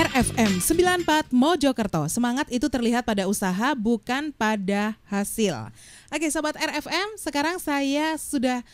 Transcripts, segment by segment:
RFM 94 Mojokerto. Semangat itu terlihat pada usaha, bukan pada hasil. Oke, Sobat RFM, sekarang saya sudah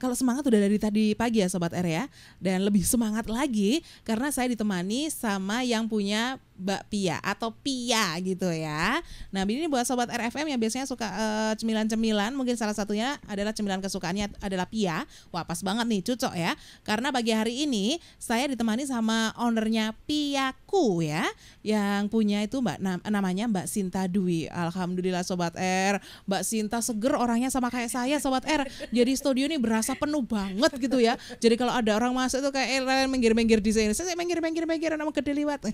kalau semangat udah dari tadi pagi ya Sobat R ya. Dan lebih semangat lagi karena saya ditemani sama yang punya Mbak Pia atau Pia gitu ya. Nah, ini buat Sobat RFM yang biasanya suka cemilan-cemilan, mungkin salah satunya adalah cemilan kesukaannya adalah Pia. Wah, pas banget nih, cocok ya. Karena pagi hari ini saya ditemani sama ownernya Piaku ya, yang punya itu namanya Mbak Sinta Dwi. Alhamdulillah Sobat R, Mbak Sinta seger orangnya sama kayak saya Sobat R. Jadi studio ini berasa penuh banget gitu ya. Jadi kalau ada orang masuk tuh kayak minggir-minggir di sini. Saya minggir nama gede liwat.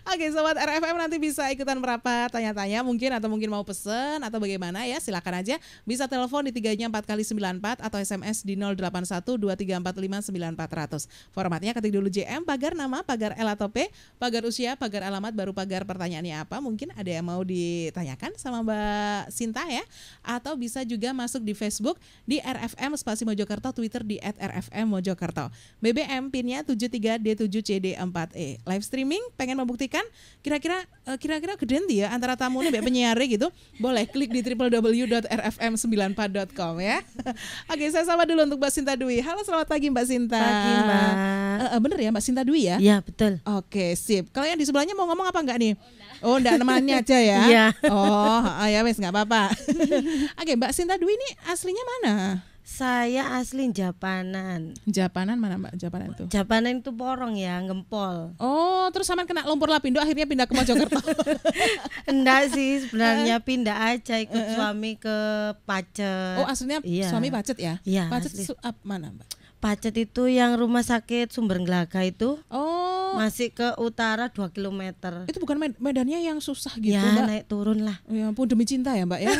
Oke, Sobat RFM nanti bisa ikutan merapat, tanya-tanya mungkin atau mungkin mau pesen atau bagaimana ya, silakan aja. Bisa telepon di 3-nya 4x94 atau SMS di 081234594400. Formatnya ketik dulu JM, pagar nama, pagar L atau P, pagar usia, pagar alamat, baru pagar pertanyaannya apa. Mungkin ada yang mau ditanyakan sama Mbak Sinta ya. Atau bisa juga masuk di Facebook di RFM Spasi Mojokerto, Twitter di @RFM Mojokerto. BBM pinnya 73D7CD4E. Live streaming pengen membuktikan kira-kira gedean ya antara tamunya mbak penyiarnya gitu, boleh klik di www.rfm94.com ya. Oke, saya sapa dulu untuk Mbak Sinta Dwi. Halo, selamat pagi Mbak Sinta. Pagi Mbak. Bener ya Mbak Sinta Dwi ya? Iya betul. Oke, sip. Kalau yang di sebelahnya mau ngomong apa enggak nih? Oh, enggak, namanya aja ya. Iya. Oh, ya wes nggak apa-apa. Oke, Mbak Sinta Dwi ini aslinya mana? Saya asli Japanan. Japanan mana Mbak? Japanan itu? Japanan itu Porong ya, Gempol. Oh, terus sama kena lumpur lapindo akhirnya pindah ke Mojokerto. Enggak sih, sebenarnya pindah aja ikut suami ke Pacet. Oh, aslinya iya. Suami Pacet ya? Iya. Pacet mana Mbak? Pacet itu yang rumah sakit Sumber Gelaga itu. Oh, masih ke utara 2 km. Itu bukan medannya yang susah gitu ya, Mbak? naik turun lah. Ya ampun, demi cinta ya Mbak ya.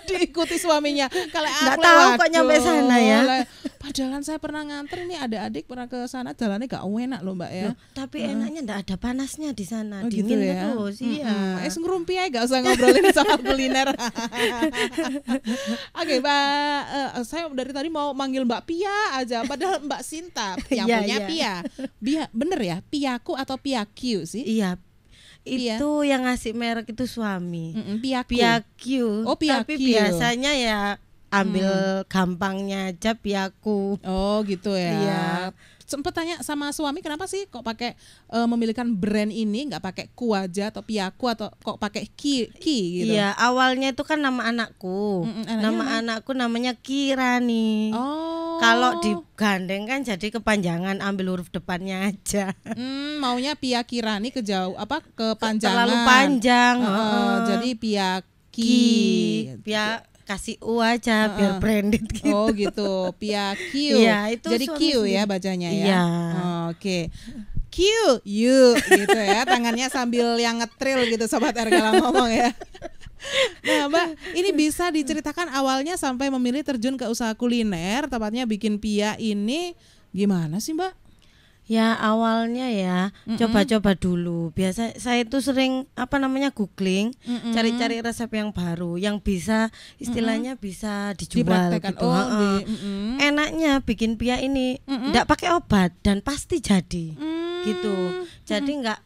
Diikuti suaminya. Kalau nggak tahu kok nyampe sana ya. Padahal saya pernah nganter, ini ada adik pernah ke sana, jalannya gak enak loh Mbak ya. Loh, tapi enaknya enggak ada panasnya di sana. Oh, dingin gitu ya? terus. Iya. Ngerumpi aja gak usah ngobrolin soal kuliner. Oke, Mbak, saya dari tadi mau manggil Mbak Pia aja, padahal Mbak Sinta yang punya Pia. Bener ya? Piaku atau Piaku sih? Iya. Pia. Itu yang ngasih merek itu suami. Piaku. Piaku. Oh, Piaku. Tapi biasanya ya ambil gampangnya aja Piaku. Oh, gitu ya. Iya. Sempet tanya sama suami kenapa sih kok pakai memilihkan brand ini, nggak pakai ku aja atau Piaku, atau kok pakai ki gitu? Iya, awalnya itu kan nama anakku. Nama anakku namanya Kirani. Oh. Kalau digandeng kan jadi kepanjangan, ambil huruf depannya aja. Maunya Pia Kirani kepanjangan. Terlalu panjang. Jadi Piaki. Pia kasih U aja biar branded gitu. Oh gitu, Pia Q. Iya, itu jadi Q ya bacanya ya. Iya. Oke. Q, you gitu ya. Tangannya sambil yang ngetril gitu Sobat R kalau ngomong ya. Nah Mbak, ini bisa diceritakan awalnya sampai memilih terjun ke usaha kuliner, tepatnya bikin Pia ini gimana sih Mbak? Ya awalnya ya coba-coba dulu. Biasa saya itu sering googling, cari-cari resep yang baru, yang bisa istilahnya bisa dijual gitu. Enaknya bikin Pia ini enggak pakai obat dan pasti jadi. Gitu. Jadi nggak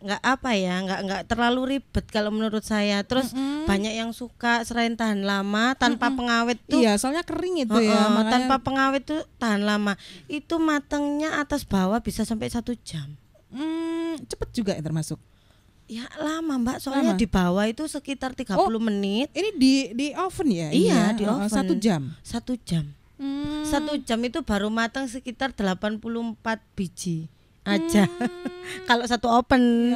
terlalu ribet kalau menurut saya. Terus banyak yang suka selain tahan lama tanpa pengawet tuh. Iya, soalnya kering itu ya. Tanpa pengawet tuh tahan lama. Itu matangnya atas bawah bisa sampai 1 jam. Cepet juga ya termasuk. Ya lama Mbak, soalnya di bawah itu sekitar 30 menit. Ini di oven ya? Iya, di oven. 1 jam. 1 jam. 1 jam itu baru matang sekitar 84 biji aja. Kalau satu open.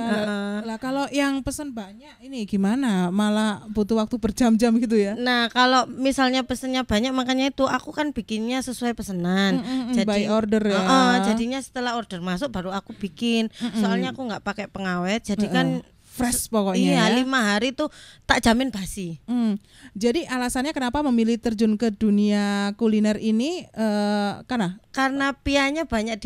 Lah kalau yang pesen banyak ini gimana? Malah butuh waktu berjam-jam gitu ya. Nah, kalau misalnya pesennya banyak, makanya itu aku kan bikinnya sesuai pesanan. Jadi by order ya. Jadinya setelah order masuk baru aku bikin. Soalnya aku nggak pakai pengawet, jadi kan fresh pokoknya. Iya, ya. 5 hari tuh tak jamin basi. Jadi alasannya kenapa memilih terjun ke dunia kuliner ini karena pianya banyak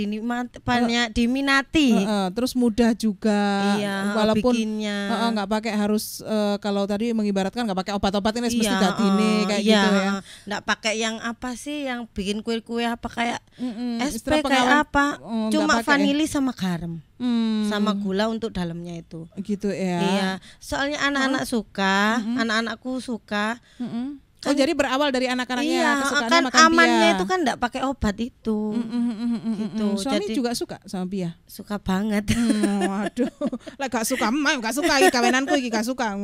diminati. Terus mudah juga. Iya, walaupun bikinnya nggak pakai harus kalau tadi mengibaratkan nggak pakai obat-obat ini mesti dadine kayak gitu ya. Nggak pakai yang apa sih yang bikin kue-kue apa kayak SP Istilah kayak apa? Cuma pakai, vanili sama garam. sama gula untuk dalamnya itu. Gitu ya. Iya, soalnya anak-anak suka, anak-anakku suka. Oh jadi berawal dari anak-anaknya iya, kesukaannya kan makan amannya pia. itu kan enggak pakai obat itu. Gitu. Suami Jadi juga suka sama pia. suka banget. Waduh, lah gak suka, gak suka iki kawenanku iki gak suka.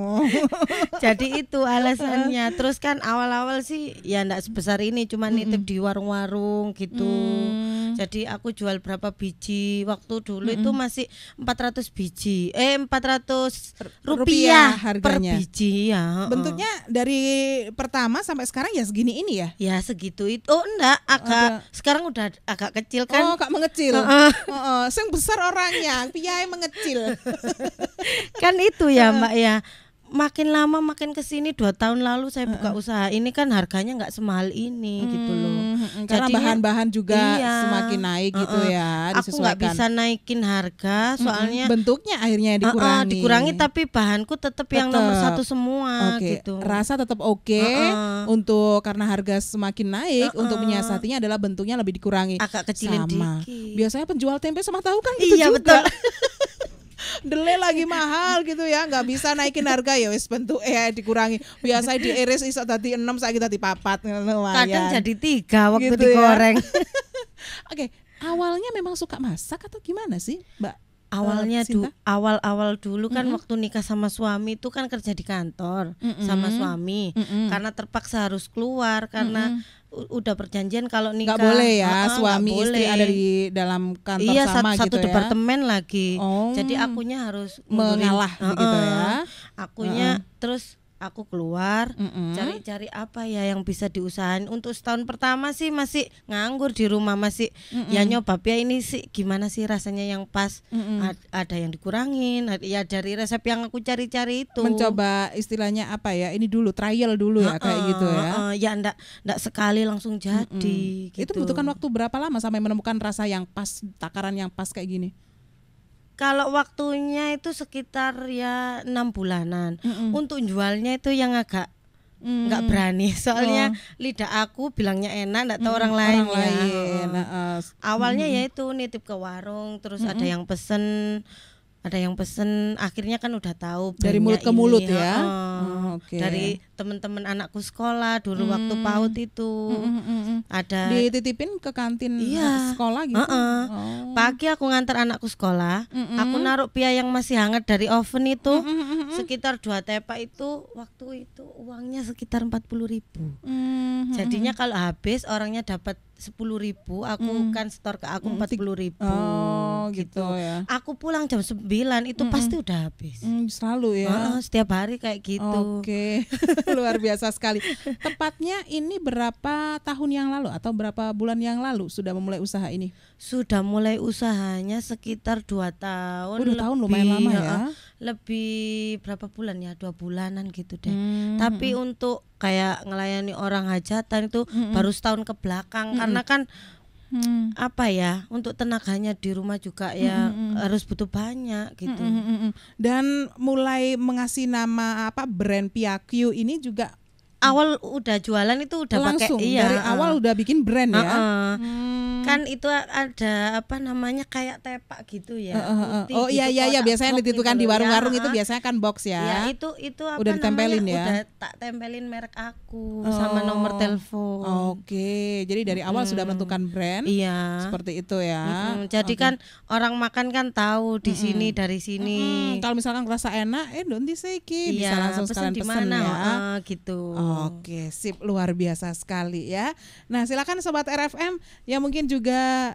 Jadi itu alasannya. Terus kan awal-awal sih ya enggak sebesar ini, cuma nitip di warung-warung gitu. Jadi aku jual berapa biji. Waktu dulu itu masih 400 biji. 400 rupiah per harganya. biji ya. Bentuknya dari pertama sampai sekarang ya segini ini ya? Ya segitu itu. Oh enggak, sekarang udah agak kecil kan. Oh, agak mengecil. Sing besar orangnya, piyae mengecil. Kan itu ya Mbak ya. Makin lama makin kesini 2 tahun lalu saya buka usaha ini kan harganya nggak semahal ini gitu loh. Karena Jadinya, bahan-bahan juga iya, semakin naik gitu ya. Aku nggak bisa naikin harga soalnya bentuknya akhirnya dikurangi. dikurangi tapi bahanku tetap yang nomor 1 semua gitu. Rasa tetap oke. Untuk karena harga semakin naik, untuk menyiasatinya adalah bentuknya lebih dikurangi. Agak kecilin sama. dikit. Biasanya penjual tempe sama tahu kan gitu Iya juga. betul. Dele lagi mahal gitu ya, nggak bisa naikin harga ya wis bentuk dikurangi. Biasa diiris iso tadi 6 saiki tadi 4 Kadang jadi 3 waktu Gitu digoreng. Oke, awalnya memang suka masak atau gimana sih, Mbak? Awalnya Sinta? awal dulu kan waktu nikah sama suami itu kan kerja di kantor sama suami karena terpaksa harus keluar karena udah perjanjian kalau nikah nggak boleh ya suami nggak istri boleh. ada di dalam kantor iya, sama satu gitu ya. departemen lagi. Oh. Jadi akunya harus Mengalah gitu ya. Akunya terus aku keluar cari-cari apa ya yang bisa diusahain. Untuk setahun pertama sih masih nganggur di rumah, masih ya nyoba ya ini sih gimana sih rasanya yang pas. Ada yang dikurangin ya dari resep yang aku cari-cari itu. Mencoba istilahnya apa ya, ini dulu trial dulu ya kayak gitu ya. Ya ndak sekali langsung jadi gitu. Itu butuhkan waktu berapa lama sampai menemukan rasa yang pas, takaran yang pas kayak gini? Kalau waktunya itu sekitar ya 6 bulanan. Untuk jualnya itu yang agak nggak berani. Soalnya lidah aku bilangnya enak, nggak tahu orang lain. Awalnya ya itu nitip ke warung, terus ada yang pesen. Akhirnya kan udah tahu dari mulut ke mulut ya. Okay. Dari teman-teman anakku sekolah dulu waktu PAUD itu ada dititipin ke kantin sekolah gitu. Pagi aku ngantar anakku sekolah, aku naruh pia yang masih hangat dari oven itu sekitar 2 tepak itu waktu itu uangnya sekitar 40.000. Jadinya kalau habis orangnya dapat 10.000, aku kan store ke aku 40.000. Gitu ya. Aku pulang jam 9 itu pasti udah habis. Selalu ya. Setiap hari kayak gitu. Oke. Luar biasa sekali. Tepatnya ini berapa tahun yang lalu atau berapa bulan yang lalu sudah memulai usaha ini? Sudah mulai usahanya sekitar 2 tahun. 2 tahun lumayan lama ya. Lebih berapa bulan ya? 2 bulanan gitu deh. Tapi untuk kayak ngelayani orang hajatan itu baru setahun ke belakang karena kan apa ya, untuk tenaganya di rumah juga ya harus butuh banyak gitu. Dan mulai mengasih nama brand PiaQ ini juga awal udah jualan itu udah pakai dari awal udah bikin brand ya. Kan itu ada apa namanya kayak tepak gitu ya. Iya biasanya dititipkan di warung-warung itu biasanya kan box ya. Ya itu apa udah ditempelin namanya, ya. Udah tak tempelin merek aku sama nomor telepon. Oke. Jadi dari awal sudah menentukan brand. Iya. Seperti itu ya. Jadi kan orang makan kan tahu di sini dari sini. Kalau misalkan rasa enak, donti seiki bisa langsung sekalian pesen ya. Gitu. Oke, sip, luar biasa sekali ya. Nah, silakan sobat RFM yang mungkin juga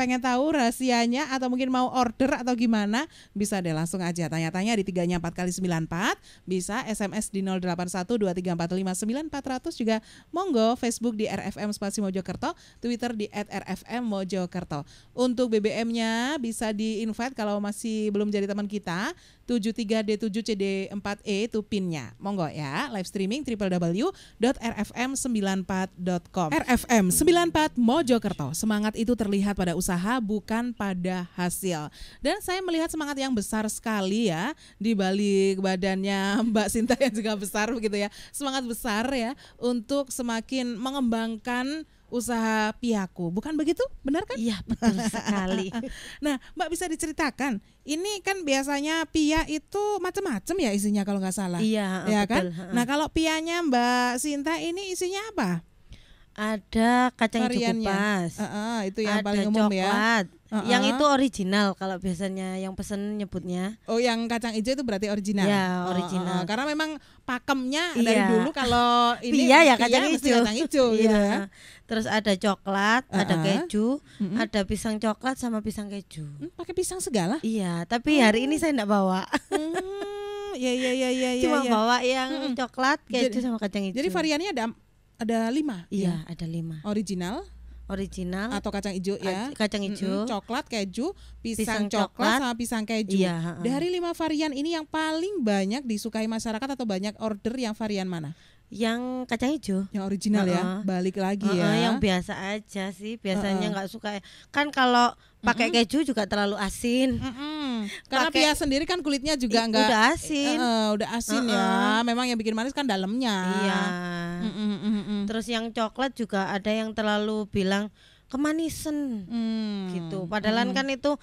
pengen tahu rahasianya atau mungkin mau order atau gimana, bisa deh langsung aja tanya-tanya di 3-nya 4x94, bisa SMS di 081234594400, juga monggo Facebook di RFM Spasi Mojokerto, Twitter di @rfmmojokerto. Untuk BBM-nya bisa di-invite kalau masih belum jadi teman kita, 73D7CD4E itu PIN-nya. Monggo ya, live streaming www.rfm94.com. RFM 94 Mojokerto. Semangat itu terlihat pada usaha, bukan pada hasil. Dan saya melihat semangat yang besar sekali ya di balik badannya Mbak Sinta yang juga besar begitu ya. Semangat besar ya untuk semakin mengembangkan usaha Piyaku, bukan begitu? Benar kan? Iya, betul sekali. Nah, Mbak bisa diceritakan, ini kan biasanya pia itu macam-macam ya isinya kalau nggak salah. Iya, Ya betul. kan? Nah, kalau pianya Mbak Sinta ini isinya apa? Ada kacang hijau Variannya? kupas. Itu yang Ada paling umum ya. coklat. Yang itu original kalau biasanya yang pesen nyebutnya. Oh, yang kacang hijau itu berarti original. Ya, original. Karena memang pakemnya Iya. dari dulu kalau ini Pia ya pia kacang mesti hijau. kacang hijau gitu ya. Iya. Terus ada coklat, ada keju, ada pisang coklat sama pisang keju. Pakai pisang segala? Iya, tapi hari ini saya enggak bawa. Iya. Cuma bawa yang coklat, keju sama kacang hijau. Jadi variannya ada 5. Iya, ada 5. Original Atau kacang hijau ya. Kacang hijau, coklat, keju, pisang Pisang coklat coklat, sama pisang keju. Iya, Dari 5 varian ini yang paling banyak disukai masyarakat atau banyak order yang varian mana? yang kacang hijau. Yang original ya. Balik lagi ya. Yang biasa aja sih, biasanya nggak suka. Kan kalau pakai keju juga terlalu asin. Karena pia sendiri kan kulitnya juga enggak udah asin. Udah asin ya. Memang yang bikin manis kan dalamnya. Iya. Terus yang coklat juga ada yang terlalu bilang kemanisan gitu. Padahal kan itu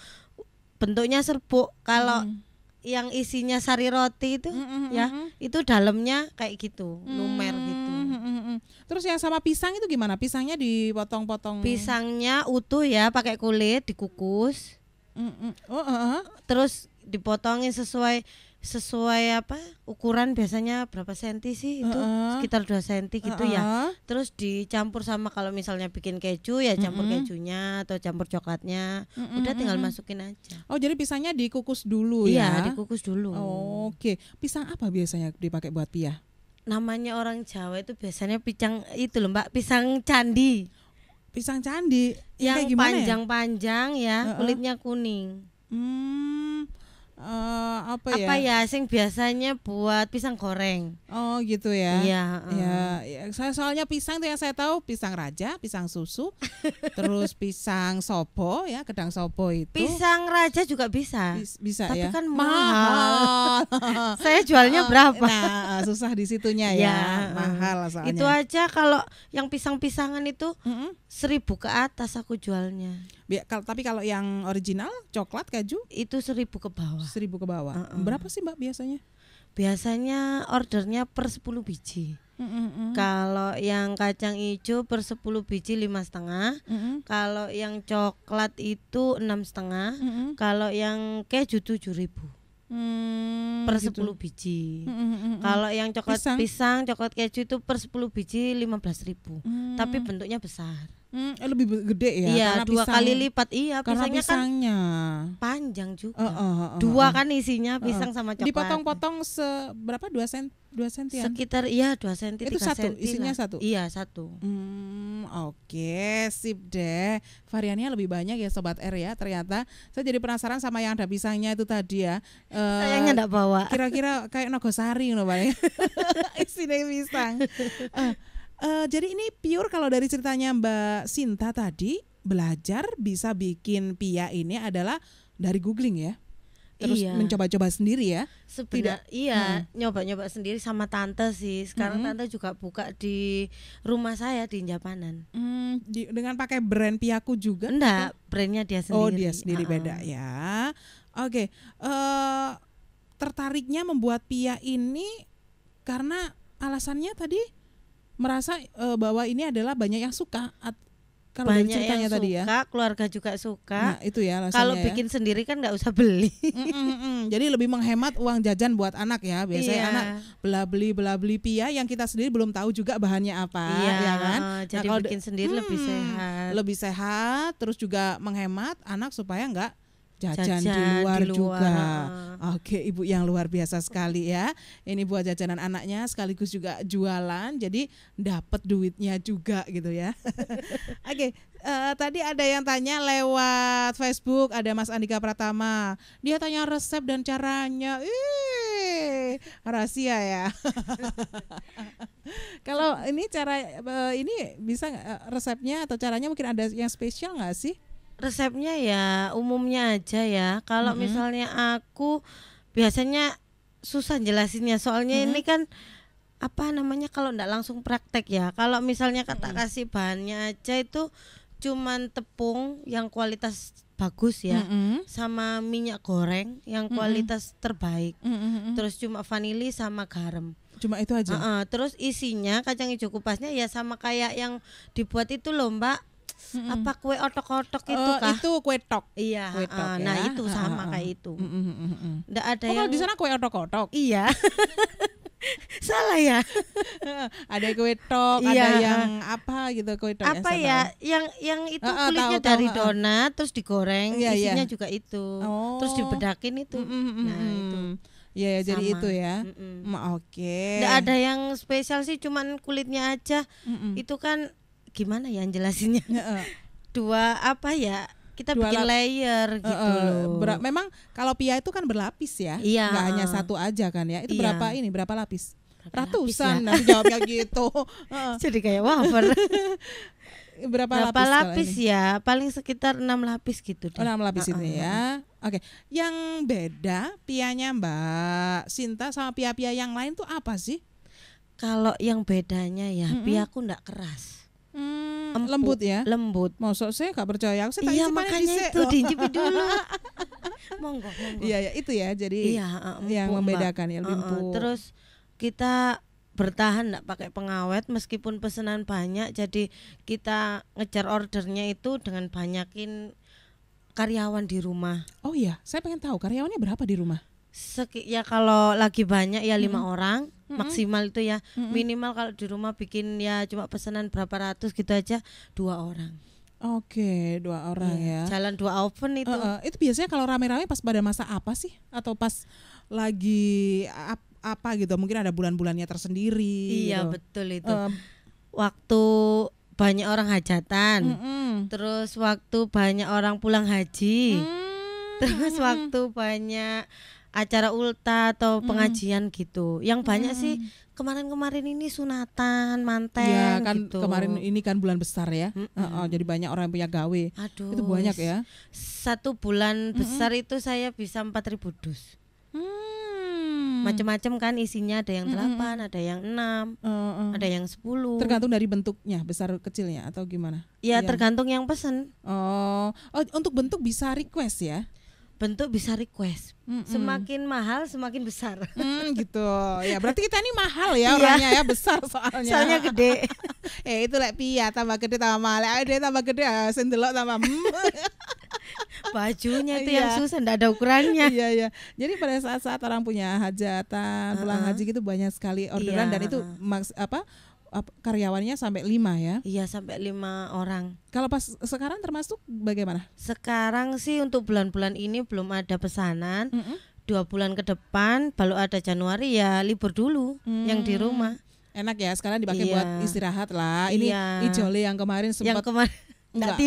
bentuknya serbuk. Kalau yang isinya sari roti itu itu dalamnya kayak gitu, lumer gitu. Terus yang sama pisang itu gimana? Pisangnya dipotong-potong? Pisangnya utuh ya, pakai kulit, dikukus. Terus dipotongin sesuai apa ukuran, biasanya berapa senti sih itu, sekitar 2 senti gitu ya. Terus dicampur sama, kalau misalnya bikin keju ya campur kejunya atau campur coklatnya, udah tinggal masukin aja. Oh, jadi pisangnya dikukus dulu ya? Iya, dikukus dulu. Oke. Pisang apa biasanya dipakai buat pia? Namanya orang Jawa itu biasanya pisang itu loh Mbak, pisang candi. Pisang candi Yang kayak gimana panjang-panjang ya, kulitnya kuning. Apa ya sing biasanya buat pisang goreng. Oh gitu ya. Iya. Ya, saya soalnya pisang tuh yang saya tahu pisang raja, pisang susu, terus pisang sopo ya, gedang sopo itu. Pisang raja juga bisa. Bisa tapi ya. Kan mahal. Saya jualnya berapa? Nah, susah di situnya ya. Mahal soalnya. Itu aja kalau yang pisang-pisangan itu 1.000 ke atas aku jualnya. Tapi kalau yang original coklat keju itu 1.000 ke bawah. 1.000 ke bawah. Berapa sih Mbak biasanya? Biasanya ordernya per 10 biji. Kalau yang kacang hijau per 10 biji 5,5. Kalau yang coklat itu 6,5. Kalau yang keju 7.000 per 10 biji. Kalau yang coklat pisang, coklat keju itu per 10 biji 15.000. Tapi bentuknya besar. Lebih gede ya? Iya, 2 kali lipat. Iya, karena pisangnya kan panjang juga. 2 kan isinya pisang sama coklat. Dipotong-potong seberapa? 2 sentian? Sekitar 2 senti, 3 itu satu, senti isinya lah. 1? Iya, 1. Oke, sip deh. Variannya lebih banyak ya Sobat R ya. Ternyata saya jadi penasaran sama yang ada pisangnya itu tadi ya. Sayangnya enggak bawa. Kira-kira kayak Nogosari loh Pak. Isinya pisang. Jadi ini pure kalau dari ceritanya Mbak Sinta tadi, belajar bisa bikin pia ini adalah dari googling ya. Terus mencoba-coba sendiri ya. Sebenarnya nyoba-nyoba sendiri sama tante sih. Sekarang tante juga buka di rumah saya di Japanan. Dengan pakai brand Piyaku juga? Enggak, brandnya dia sendiri. Oh, dia sendiri beda ya. Oke. Tertariknya membuat pia ini karena alasannya tadi merasa bahwa ini adalah banyak yang suka. Kalau dari ceritanya tadi ya. Keluarga juga suka. Nah, itu ya alasannya. Kalau bikin sendiri kan nggak usah beli. Jadi lebih menghemat uang jajan buat anak ya. Biasanya anak bela-beli pia yang kita sendiri belum tahu juga bahannya apa, ya kan? Jadi kalau bikin sendiri lebih sehat. Lebih sehat, terus juga menghemat anak supaya nggak jajan di luar juga. Oke, ibu yang luar biasa sekali ya. Ini buat jajanan anaknya sekaligus juga jualan, jadi dapat duitnya juga gitu ya. Oke, tadi ada yang tanya lewat Facebook, ada Mas Andika Pratama. Dia tanya resep dan caranya. Rahasia ya. Kalau ini cara ini bisa resepnya atau caranya mungkin ada yang spesial nggak sih? Resepnya ya umumnya aja ya. Kalau misalnya aku biasanya susah jelasinnya, soalnya ini kan apa namanya kalau ndak langsung praktek ya. Kalau misalnya kata kasih bahannya aja itu cuman tepung yang kualitas bagus ya, sama minyak goreng yang kualitas terbaik, terus cuma vanili sama garam. Cuma itu aja. Terus isinya kacang hijau kupasnya ya sama kayak yang dibuat itu loh Mbak. Apa kue otok-otok itu kah? Itu kue tok. Iya, Kue tok, nah ya. itu sama kayak itu. Nggak ada Oh, yang kalau di sana kue otok-otok. Iya. Salah ya? Ada kue tok, Iya. ada yang apa gitu kue tok. Apa ya? Yang itu kulitnya tahu, dari tahu, donat terus digoreng, Iya, isinya iya. juga itu. Oh. Terus dibedakin itu. Nah, itu. Iya, ya, jadi Sama. itu ya. Oke. Nggak ada yang spesial sih, cuman kulitnya aja. Itu kan gimana ya jelasinnya? Dua apa ya? Kita Dua bikin layer gitu loh. Memang kalau pia itu kan berlapis ya, Iya. nggak hanya satu aja kan ya. Itu Iya. berapa lapis? Berapa Ratusan. lapis ya? Nanti jawabnya gitu. Jadi kayak wafer. Berapa Berapa lapis lapis ya? Paling sekitar 6 lapis gitu deh. 6 lapis itu ya. Oke. Yang beda pianya Mbak Sinta sama pia-pia yang lain tuh apa sih? Kalau yang bedanya ya, piaku ndak keras. Empuk, Lembut ya. Lembut. Masuk saya gak percaya. Aku tak Iya isi paling makanya dhisik itu loh. diicipi dulu. Monggo. Iya ya itu ya. Jadi Iya, yang empuk, Mbak. membedakan ya lebih empuk. Terus kita bertahan nggak pakai pengawet meskipun pesanan banyak, jadi kita ngejar ordernya itu dengan banyakin karyawan di rumah. Oh iya, saya pengen tahu karyawannya berapa di rumah? Ya kalau lagi banyak ya 5 orang maksimal itu ya. Minimal kalau di rumah bikin ya cuma pesanan berapa ratus gitu aja 2 orang. Oke, 2 orang ya. Jalan 2 oven itu. Itu biasanya kalau rame-rame pas pada masa apa sih? Atau pas lagi apa gitu? Mungkin ada bulan-bulannya tersendiri. Iya gitu. betul itu. Waktu banyak orang hajatan, terus waktu banyak orang pulang haji, terus waktu banyak acara ulta atau pengajian gitu. Yang banyak sih kemarin-kemarin ini sunatan, manten ya kan gitu. kemarin ini kan bulan besar ya. Jadi banyak orang yang punya gawe. Aduh, itu banyak ya. 1 bulan besar itu saya bisa 4.000 dus. Macam-macam kan isinya, ada yang 8, ada yang 6, ada yang 10. Tergantung dari bentuknya, besar kecilnya atau gimana? Ya tergantung yang pesen. Oh, untuk bentuk bisa request ya? Bentuk bisa request. Semakin mahal semakin besar. Gitu. Ya berarti kita ini mahal ya orangnya ya, besar soalnya. Soalnya gede. Itu lek pia tambah gede tambah mahal, ade tambah gede sing delok tambah Bajunya itu yang susah, ndak ada ukurannya. Iya. Jadi pada saat-saat orang punya hajatan, pulang haji gitu banyak sekali orderan dan itu karyawannya sampai 5 ya. Iya, sampai 5 orang. Kalau pas sekarang termasuk bagaimana? Sekarang sih untuk bulan-bulan ini belum ada pesanan. 2 bulan ke depan baru ada Januari ya libur dulu yang di rumah. Enak ya sekarang dipakai buat istirahat lah. Ini Ijole yang kemarin sempat nggak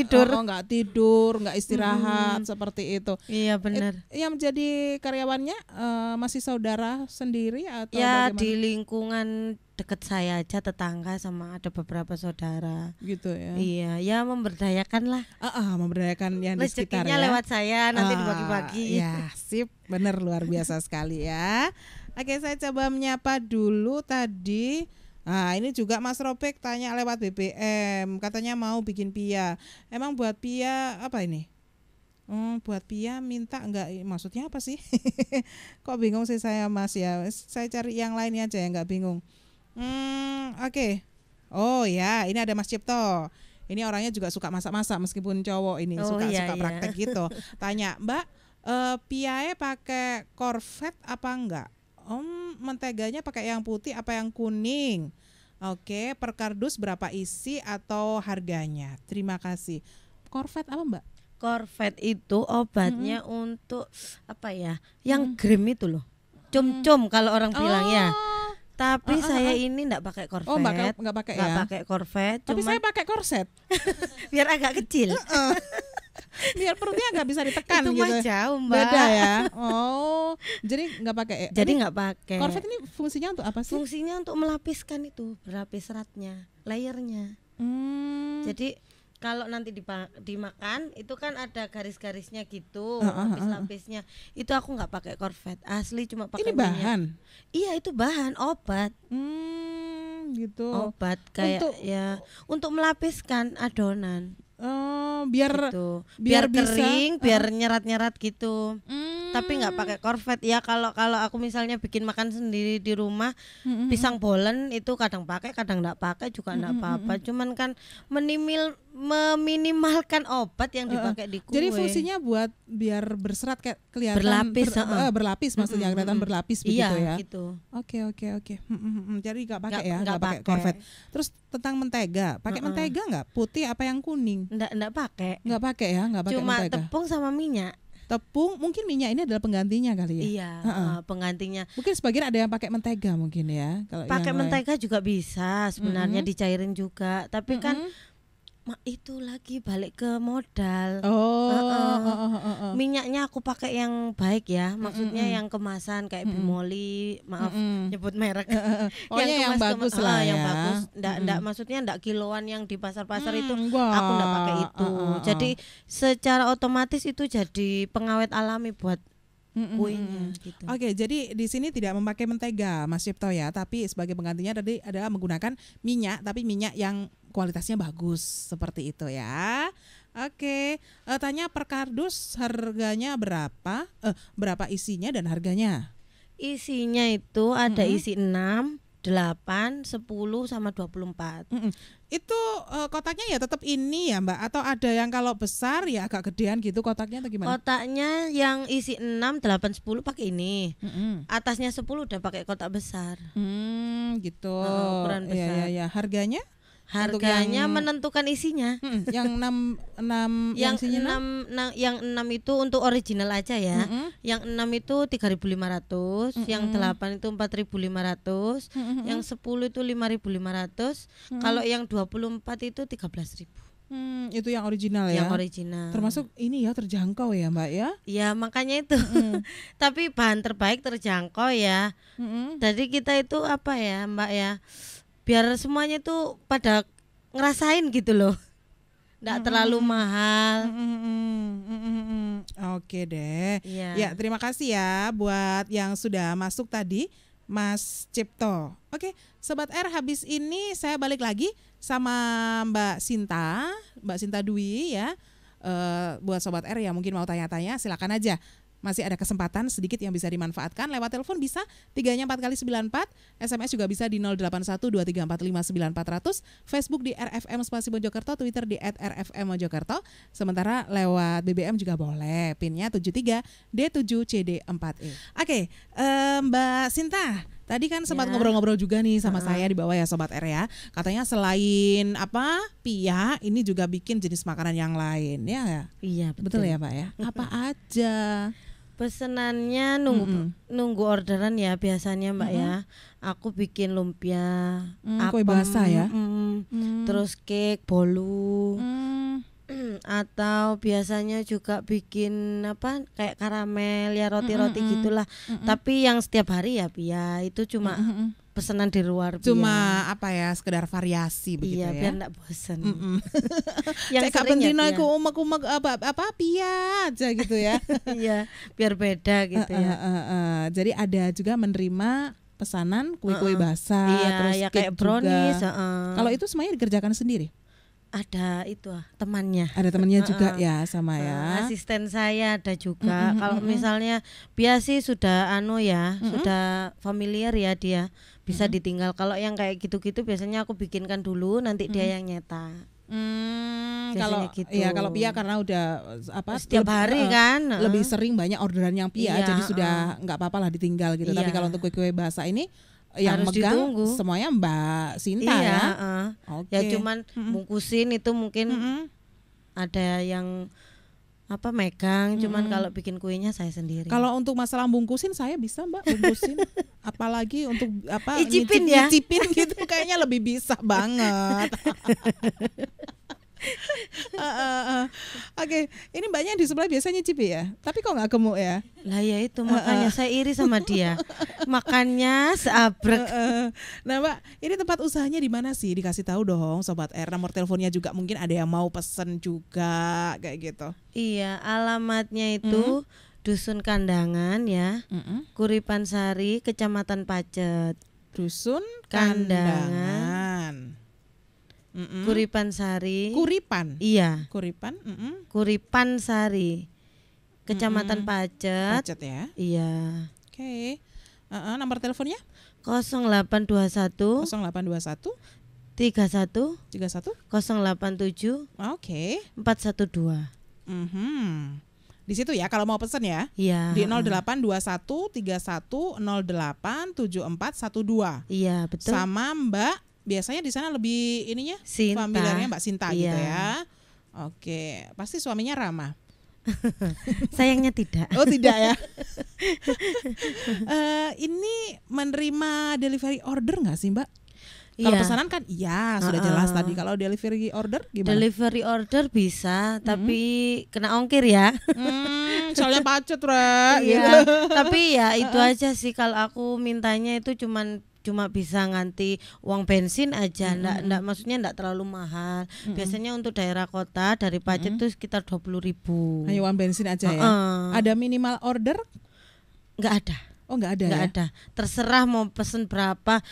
tidur, nggak istirahat seperti itu. Iya benar. Yang menjadi karyawannya masih saudara sendiri atau ya bagaimana? Di lingkungan dekat saya aja, tetangga sama ada beberapa saudara. Gitu ya. Iya, ya memberdayakan lah. Memberdayakan yang di sekitar ya. Rezekinya lewat saya nanti dibagi-bagi. Ya sip, bener luar biasa sekali ya. Oke, saya coba menyapa dulu tadi. Nah ini juga Mas Robek tanya lewat BBM, katanya mau bikin pia. Emang buat pia apa ini? Buat pia minta enggak? Maksudnya apa sih? Kok bingung sih saya Mas ya. Saya cari yang lainnya aja ya, enggak bingung. Oke. Oh ya, ini ada Mas Cipto. Ini orangnya juga suka masak-masak meskipun cowok ini suka praktek gitu. Tanya, Mbak, piae pakai korvet apa enggak? Menteganya pakai yang putih apa yang kuning? Oke, per kardus berapa isi atau harganya? Terima kasih. Korvet apa Mbak? Korvet itu obatnya untuk apa ya? Yang grem itu loh. Cum-cum kalau orang bilang ya. Tapi saya ini enggak pakai korvet. Oh, enggak pakai ya. Enggak pakai korvet, tapi saya pakai korset. Biar agak kecil. Biar perutnya nggak bisa ditekan itu gitu. Itu mah jauh Mbak. Beda ya. Oh, jadi nggak pakai. Jadi nggak pakai. Korvet ini fungsinya untuk apa sih? Fungsinya untuk melapiskan itu berlapis seratnya, layernya. Jadi kalau nanti dimakan itu kan ada garis-garisnya gitu, lapis-lapisnya. Itu aku nggak pakai korvet, asli cuma pakai Ini bahan. Iya, itu bahan obat. Gitu. Obat kayak untuk melapiskan adonan. Biar gitu. biar kering, bisa, biar nyerat-nyerat gitu. Tapi nggak pakai korvet ya. Kalau aku misalnya bikin makan sendiri di rumah, pisang bolen itu kadang pakai, kadang nggak pakai juga nggak apa-apa. Cuman kan meminimalkan obat yang dipakai di kue. Jadi fungsinya buat biar berserat kayak kelihatan berlapis maksudnya kelihatan berlapis begitu ya. Gitu. Oke. Jadi nggak pakai ya, nggak pakai korvet. Terus tentang mentega, pakai mentega nggak? Putih apa yang kuning? Nggak pakai. Nggak pakai ya, nggak pakai Cuma mentega. tepung sama minyak. Tepung, mungkin minyak ini adalah penggantinya kali ya. Iya, penggantinya. Mungkin sebagian ada yang pakai mentega mungkin ya. Kalau pakai mentega juga bisa sebenarnya, dicairin juga. Tapi kan itu lagi balik ke modal. Minyaknya aku pakai yang baik ya, maksudnya yang kemasan kayak Bimoli, maaf nyebut merek. Yang bagus lah yang ya. bagus. Nggak maksudnya nggak kiloan yang di pasar-pasar itu. Aku nggak pakai itu. Jadi secara otomatis itu jadi pengawet alami buat kuenya gitu. Oke, jadi di sini tidak memakai mentega, Mas Cipto ya, tapi sebagai penggantinya tadi adalah menggunakan minyak, tapi minyak yang kualitasnya bagus seperti itu ya. Oke, tanya per kardus harganya berapa? Berapa isinya dan harganya? Isinya itu ada isi 6, 8, 10 sama 24. Itu kotaknya ya tetap ini ya Mbak, atau ada yang kalau besar ya agak gedean gitu kotaknya atau gimana? Kotaknya yang isi 6, 8, 10 pakai ini. Atasnya 10 udah pakai kotak besar. Gitu. Ukuran besar. Iya. Harganya? Harganya menentukan isinya. Yang 6 yang isinya 6 itu untuk original aja ya. Yang 6 itu 3.500, yang 8 itu 4.500, yang 10 itu 5.500. Kalau yang 24 itu 13.000. Itu yang original ya. Yang original. Termasuk ini ya, terjangkau ya Mbak ya. Ya makanya itu. Tapi bahan terbaik, terjangkau ya. Jadi kita itu apa ya Mbak ya, biar semuanya tuh pada ngerasain gitu loh, nggak terlalu mahal. Oke deh. Ya. Ya, terima kasih ya buat yang sudah masuk tadi, Mas Cipto. Oke, Sobat R, habis ini saya balik lagi sama Mbak Sinta Dwi ya. Buat Sobat R yang mungkin mau tanya-tanya, silakan aja. Masih ada kesempatan sedikit yang bisa dimanfaatkan. Lewat telepon bisa 3-nya 4 kali 94, SMS juga bisa di 081234594000, Facebook di RFM Spasi Mojokerto, Twitter di @rfmmojokerto. Sementara lewat BBM juga boleh, pinnya 73D7CD4E. Oke, Mbak Sinta, tadi kan sempat ngobrol-ngobrol juga nih sama saya di bawah ya Sobat R ya. Katanya selain pia, ini juga bikin jenis makanan yang lain ya. Iya, betul ya Pak ya. Apa aja? Pesenannya nunggu orderan ya biasanya Mbak ya. Aku bikin lumpia, kue basah ya. Terus cake, bolu. Atau biasanya juga bikin kayak karamel ya, roti-roti gitulah. Tapi yang setiap hari ya pia itu cuma pesanan di luar. Cuma sekedar variasi begitu ya. Iya, biar enggak bosan. Yang sering ya iku umek-umek pia aja gitu ya. Iya, biar beda gitu ya. Jadi ada juga menerima pesanan kue-kue basah, terus ya kayak brownies. Kalau itu semuanya dikerjakan sendiri? Ada temannya. Ada temannya juga ya sama ya. Asisten saya ada juga. Kalau misalnya biasa sudah sudah familiar ya dia, bisa ditinggal. Kalau yang kayak gitu-gitu biasanya aku bikinkan dulu, nanti dia yang nyetak. Kalau gitu. Ya kalau pia karena udah setiap hari kan lebih sering banyak orderan yang pia, jadi sudah nggak apa-apa lah ditinggal gitu. Tapi kalau untuk kue-kue basah ini yang harus megang ditunggu. Semuanya Mbak Sinta ya. Ya cuman bungkusin itu mungkin ada yang megang, cuman kalau bikin kuenya saya sendiri. Kalau untuk masalah bungkusin saya bisa Mbak bungkusin. Apalagi untuk Icipin nyicipin gitu kayaknya lebih bisa banget. Oke, ini mbaknya di sebelah biasanya nyicip ya, tapi kok nggak gemuk ya? Lah ya itu makanya saya iri sama dia. Makannya seabrek. Nah mbak, ini tempat usahanya di mana sih? Dikasih tahu dong Sobat R, nomor teleponnya juga mungkin ada yang mau pesen juga kayak gitu. Iya, alamatnya itu Dusun Kandangan ya, Kuripan Sari, Kecamatan Pacet. Dusun Kandangan. Kuripan Sari. Kuripan. Iya. Kuripan. Kuripan Sari, Kecamatan Pacet. Pacet ya. Iya. Oke. Nomor teleponnya? 0821 0821 31 31 087 Oke. 412. Di situ ya kalau mau pesen ya. Iya. Di 0821 31 08 7412. Iya, betul. Sama Mbak, biasanya di sana lebih ininya Sinta. familiarnya Mbak Sinta gitu Iya. ya. Oke, pasti suaminya ramah. Sayangnya tidak. Oh tidak ya. Ini menerima delivery order nggak sih Mbak? Kalau pesanan kan iya sudah jelas tadi. Kalau delivery order gimana? Delivery order bisa, tapi kena ongkir ya. Soalnya pacet Re. Iya. Tapi ya itu aja sih, kalau aku mintanya itu cuma bisa nganti uang bensin aja, ndak maksudnya ndak terlalu mahal. Biasanya untuk daerah kota dari Pacet itu sekitar 20.000. Hanya uang bensin aja ya. Ada minimal order? Nggak ada. Oh nggak ada. Nggak ya? ada. Terserah mau pesen berapa.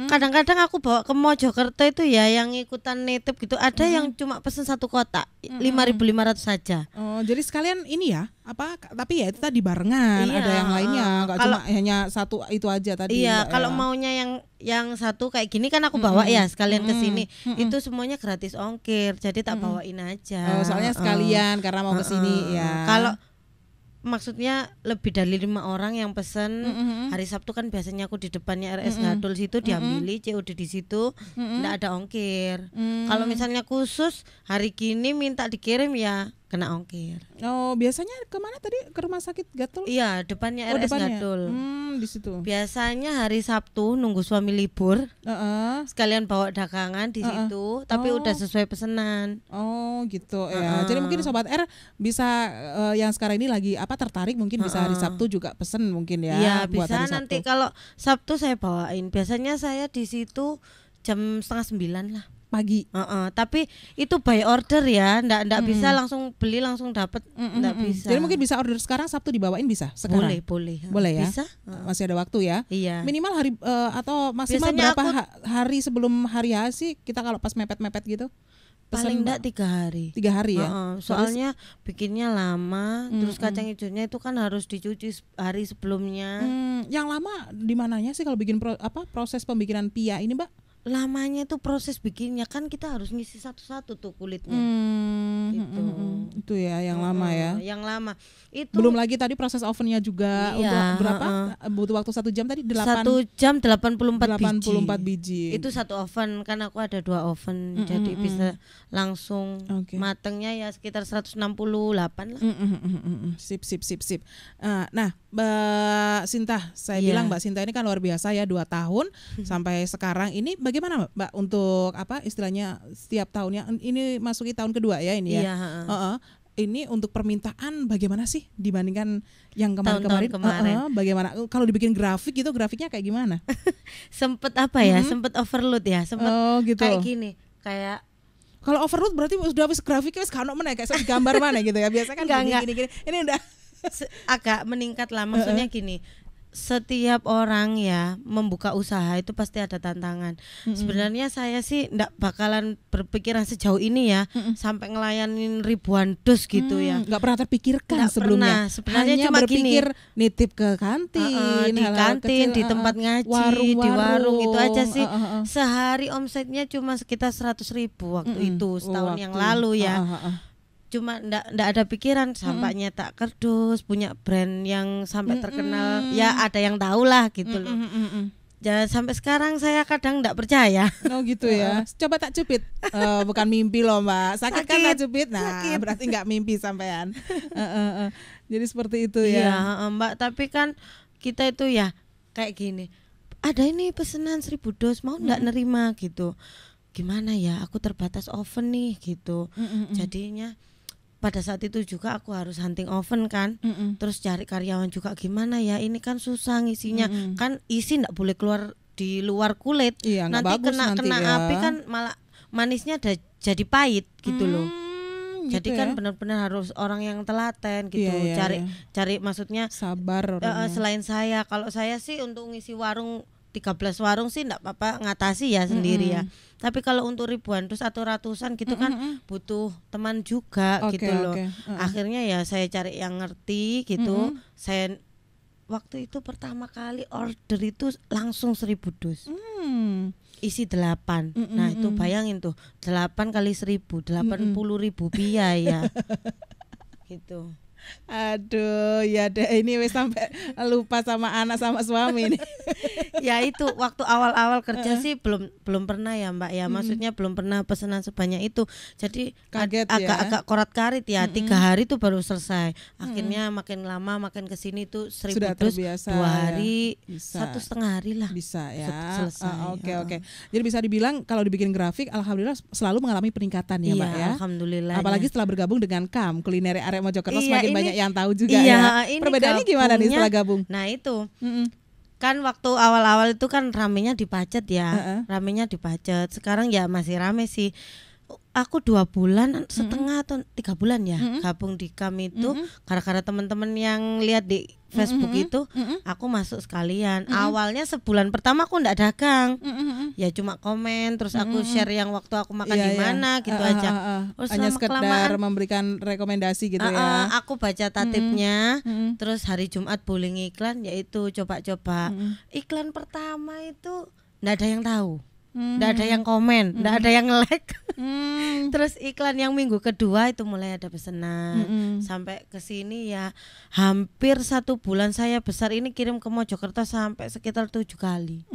Kadang-kadang aku bawa ke Mojokerto itu ya yang ikutan nitip gitu. Ada yang cuma pesen satu kotak 5.500 saja. Oh jadi sekalian ini ya apa? Tapi ya itu tadi barengan. Iya, ada yang lainnya. Nggak cuma hanya satu itu aja tadi. Iya, Mbak, kalau ya. maunya yang satu kayak gini kan aku bawa ya sekalian ke sini. Itu semuanya gratis ongkir. Jadi tak bawain aja. Oh, soalnya sekalian karena mau ke sini ya. Kalau maksudnya lebih dari 5 orang yang pesen hari Sabtu kan biasanya aku di depannya RS Gadul situ diambil COD di situ, enggak ada ongkir. Kalau misalnya khusus hari gini minta dikirim ya kena ongkir. Oh, biasanya kemana tadi? Ke rumah sakit Gatul? Iya, depannya RS Gadul. Di situ. Biasanya hari Sabtu nunggu suami libur, sekalian bawa dagangan di situ, tapi udah sesuai pesanan. Oh gitu ya. Jadi mungkin Sobat R bisa yang sekarang ini lagi apa tertarik mungkin bisa hari Sabtu juga pesen mungkin ya. Iya buat bisa hari Sabtu. nanti kalau Sabtu saya bawain. Biasanya saya di situ jam 8:30 lah. Pagi. Tapi itu by order ya, ndak bisa langsung beli langsung dapat, ndak bisa. Jadi mungkin bisa order sekarang Sabtu dibawain bisa sekarang. Boleh. Boleh ya. Bisa. Masih ada waktu ya. Iya. Minimal hari atau maksimal Biasanya berapa hari sebelum hari H sih kita kalau pas mepet-mepet gitu? Paling enggak 3 hari. 3 hari ya. Soalnya bikinnya lama, terus kacang hijaunya itu kan harus dicuci hari sebelumnya. Yang lama di mananya sih kalau bikin proses pembikinan pia ini, Mbak? Lamanya itu proses bikinnya kan kita harus ngisi satu-satu tuh kulitnya. Gitu. Itu ya yang lama ya. Yang lama. Itu belum lagi tadi proses ovennya juga untuk berapa? Butuh waktu 1 jam tadi 1 jam 84 biji. Itu satu oven kan aku ada 2 oven. Jadi bisa langsung matengnya ya sekitar 168 lah. Sip. Nah, Mbak Sinta, saya bilang Mbak Sinta ini kan luar biasa ya 2 tahun sampai sekarang ini bagaimana Mbak untuk apa istilahnya setiap tahunnya ini masuki tahun kedua ya ini ya. Ini untuk permintaan bagaimana sih dibandingkan yang kemarin? Bagaimana kalau dibikin grafik gitu grafiknya kayak gimana? Sempet apa ya? Sempet overload ya. Sempet gitu. kayak gini. Kayak kalau overload berarti udah habis grafiknya wis kano meneh kayak gambar mana gitu ya. Biasa kan gini. Ini udah agak meningkat lah. Maksudnya gini. Setiap orang ya membuka usaha itu pasti ada tantangan. Sebenarnya saya sih ndak bakalan berpikiran sejauh ini ya sampai ngelayanin ribuan dus gitu ya. Nggak pernah terpikirkan sebelumnya. Sebenarnya hanya cuma berpikir nitip ke kantin, di kantin, di tempat ngaji, di warung itu aja sih. Sehari omsetnya cuma sekitar 100.000 waktu itu setahun yang lalu ya. Cuma ndak ada pikiran sampai nyetak kardus, punya brand yang sampai terkenal, ya ada yang tahu lah gitu loh. Jangan sampai sekarang saya kadang ndak percaya. Oh gitu ya. Coba tak cupit. Bukan mimpi loh Mbak. Sakit kan tak cupit. Nah berarti nggak mimpi sampean. Jadi seperti itu ya. Iya Mbak. Tapi kan kita itu ya kayak gini. Ada ini pesanan 1000 dos mau ndak nerima gitu. gimana ya, aku terbatas oven nih gitu. Jadinya pada saat itu juga aku harus hunting oven kan, terus cari karyawan juga gimana ya, ini kan susah ngisinya, kan isi nggak boleh keluar di luar kulit, Iya, nanti kena ya. api kan malah manisnya jadi pahit gitu loh. Gitu Jadi kan benar-benar harus orang yang telaten gitu, cari maksudnya sabar. Selain saya, kalau saya sih untuk ngisi warung 13 warung sih enggak apa-apa, ngatasi ya sendiri ya. Tapi kalau untuk ribuan terus atau ratusan gitu kan butuh teman juga gitu loh. Akhirnya ya saya cari yang ngerti gitu. Saya waktu itu pertama kali order itu langsung 1000 dus. Isi 8. Nah, itu bayangin tuh, 8 kali 1000, 80.000 biaya. Gitu. Aduh, ya deh, ini wes sampai lupa sama anak sama suami nih. Ya itu waktu awal-awal kerja sih belum pernah ya Mbak ya, maksudnya belum pernah pesanan sebanyak itu. Jadi kaget agak korat-karit ya, 3 hari tuh baru selesai. Akhirnya makin lama makin kesini tuh 1000 dus 2 hari, ya. 1,5 hari lah. Bisa ya. Selesai. Oke. Jadi bisa dibilang kalau dibikin grafik, alhamdulillah selalu mengalami peningkatan ya Mbak ya. Alhamdulillah. Apalagi setelah bergabung dengan KAM Kuliner Arek Mojokerto, semakin banyak yang tahu juga ya. Perbedaannya gimana nih setelah gabung? Nah itu kan waktu awal-awal itu kan ramenya di Pacet ya, ramenya di Pacet. Sekarang ya masih rame sih. Aku 2 bulan setengah atau 3 bulan ya gabung di KAM itu, gara-gara teman-teman yang lihat di Facebook itu, aku masuk sekalian. Awalnya sebulan pertama aku ndak dagang, ya cuma komen, terus aku share yang waktu aku makan di mana gitu aja. Hanya sekedar memberikan rekomendasi gitu ya. Aku baca tatipnya, terus hari Jumat boleh iklan, yaitu coba-coba. Iklan pertama itu ndak ada yang tahu. Nggak ada yang komen, nggak ada yang like. Terus iklan yang minggu kedua itu mulai ada pesanan. Sampai ke sini ya hampir 1 bulan saya besar ini kirim ke Mojokerto sampai sekitar 7 kali.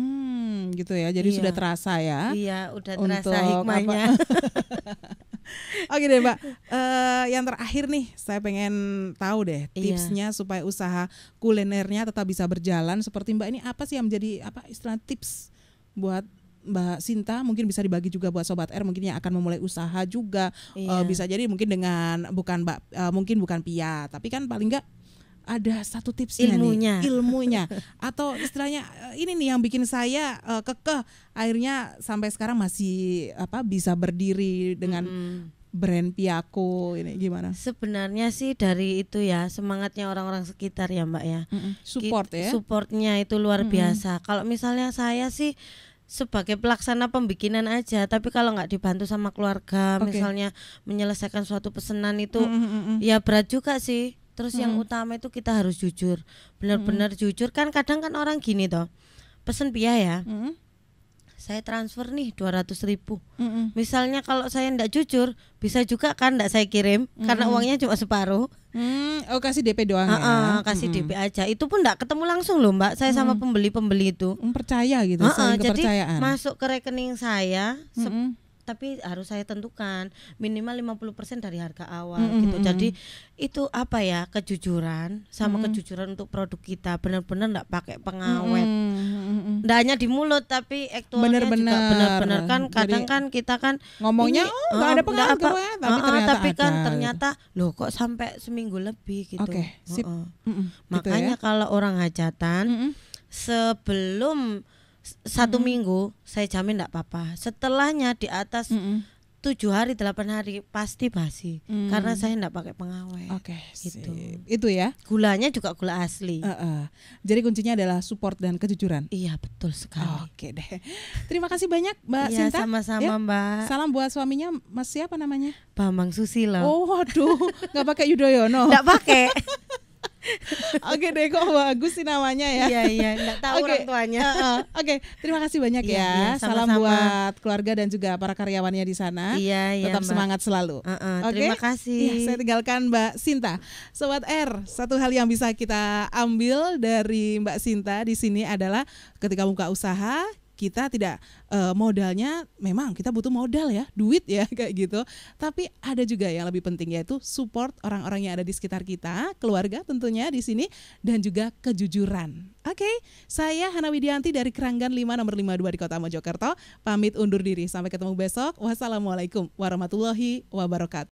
Gitu ya. Jadi sudah terasa ya. Iya, udah terasa hikmahnya. Oke deh Mbak, yang terakhir nih saya pengen tahu deh tipsnya supaya usaha kulinernya tetap bisa berjalan seperti Mbak ini. Apa sih yang menjadi istilah tips buat Mbak Sinta, mungkin bisa dibagi juga buat Sobat R mungkin yang akan memulai usaha juga. Bisa jadi mungkin dengan mungkin bukan Pia, tapi kan paling enggak ada satu tipsnya ilmunya atau istilahnya ini nih yang bikin saya kekeh akhirnya sampai sekarang masih bisa berdiri dengan brand Piako ini. Gimana? Sebenarnya sih dari itu ya, semangatnya orang-orang sekitar ya Mbak ya. Support ya. Supportnya itu luar biasa. Kalau misalnya saya sih sebagai pelaksana pembikinan aja, tapi kalau nggak dibantu sama keluarga, misalnya menyelesaikan suatu pesanan itu ya berat juga sih. Terus yang utama itu kita harus jujur, benar-benar jujur. Kan kadang kan orang gini toh, pesen Pia ya, saya transfer nih 200.000. Misalnya kalau saya ndak jujur, bisa juga kan ndak saya kirim karena uangnya cuma separuh. Kasih DP doang ya. Kasih DP aja. Itu pun ndak ketemu langsung loh Mbak. Saya sama pembeli-pembeli itu. Percaya gitu, saling kepercayaan. Jadi masuk ke rekening saya. Tapi harus saya tentukan minimal 50% dari harga awal gitu. Jadi itu kejujuran sama kejujuran untuk produk kita, benar-benar enggak pakai pengawet. Enggak hanya di mulut tapi aktualnya juga benar-benar kan. Kadang kan kita kan ngomongnya enggak ada pengawet tapi ternyata loh kok sampai seminggu lebih gitu. Sip. Makanya kalau orang hajatan sebelum 1 minggu saya jamin enggak apa-apa. Setelahnya di atas 7 hari 8 hari pasti basi karena saya enggak pakai pengawet. Gitu. Itu ya. Gulanya juga gula asli. Jadi kuncinya adalah support dan kejujuran. Iya betul sekali. Oke deh. Terima kasih banyak Mbak Sinta. Sama-sama Mbak. Salam buat suaminya Mas siapa namanya? Bambang Susilo. Oh waduh, nggak pakai Yudhoyono. Nggak pakai. Oke deh, kok bagus sih namanya ya. Iya, enggak tahu orang tuanya. Oke, terima kasih banyak ya. Salam buat keluarga dan juga para karyawannya di sana. Iya, tetap Mbak. semangat selalu. Terima kasih. Saya tinggalkan Mbak Sinta. Sobat R, satu hal yang bisa kita ambil dari Mbak Sinta di sini adalah ketika buka usaha kita tidak modalnya, memang kita butuh modal ya, duit ya kayak gitu. Tapi ada juga yang lebih penting, yaitu support orang-orang yang ada di sekitar kita, keluarga tentunya di sini, dan juga kejujuran. Oke, saya Hana Widianti dari Keranggan 5 nomor 52 di Kota Mojokerto, pamit undur diri. Sampai ketemu besok. Wassalamualaikum warahmatullahi wabarakatuh.